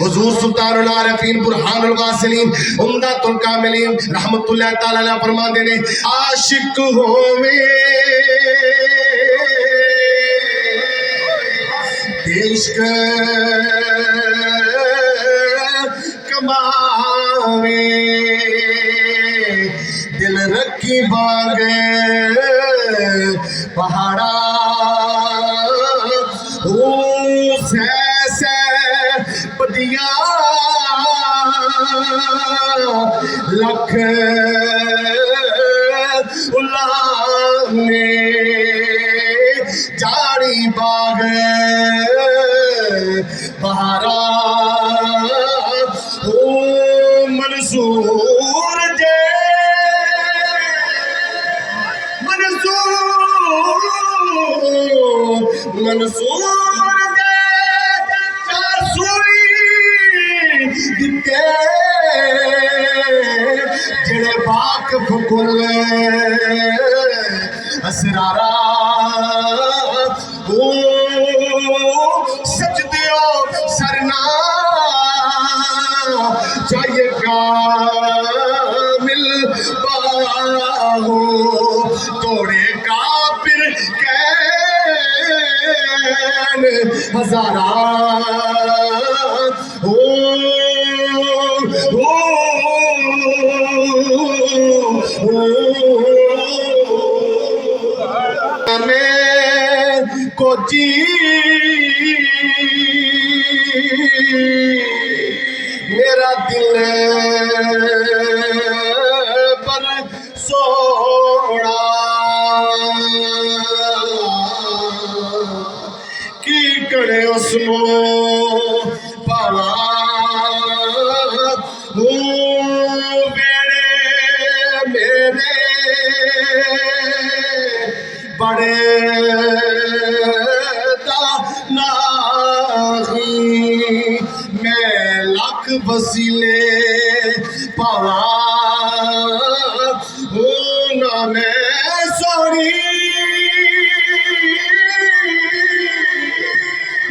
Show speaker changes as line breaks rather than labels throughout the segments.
हुजूर सुल्तानुल आरिफीन बुरहानुल वासिलीन उम्दतुल कामिलीन रहमतुल्लाह तआला अलैह फरमाते ने आशिक होवे इश्क कमावे दिल रखी बाग पहाड़ा बदिया लख उलाने जाड़ी बाग बहारा ओ मंसूर जे मंसूर जेड़े वाकिफ कुल असरारा ओ सजदियो सरना चाहिए कामिल बाहो तोड़े काफिर कैन हजारा को जी मेरा दिल पर सोड़ा की करे उसनो पावा बेड़े मेरे बड़े मैं लाख वसीले पावा हो ना मैं सोनी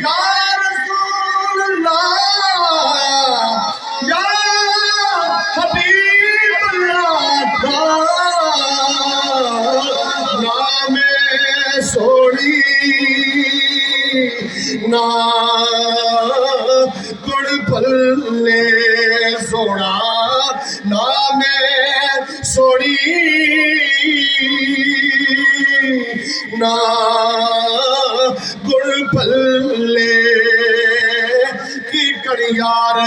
या रसूल अल्लाह या हबीब अल्लाह ना मैं सोनी ना गुड़ पल्ले सोना ना मैं सोड़ी ना गुड़ पल्ले की कड़ियार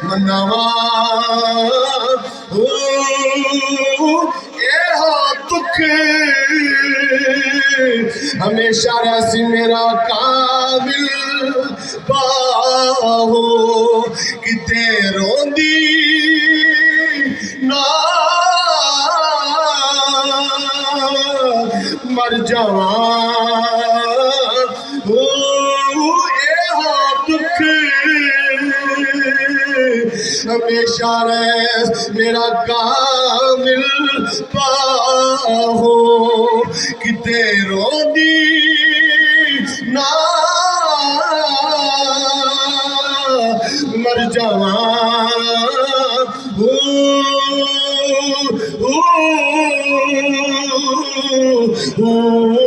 मनावा दुख हमेशा रसी मेरा काबिल बाहो किते रोंदी ना मर जावा दुख हमेशा रह मेरा कामिल पाहो किते रोंदी ना मर जावा ओ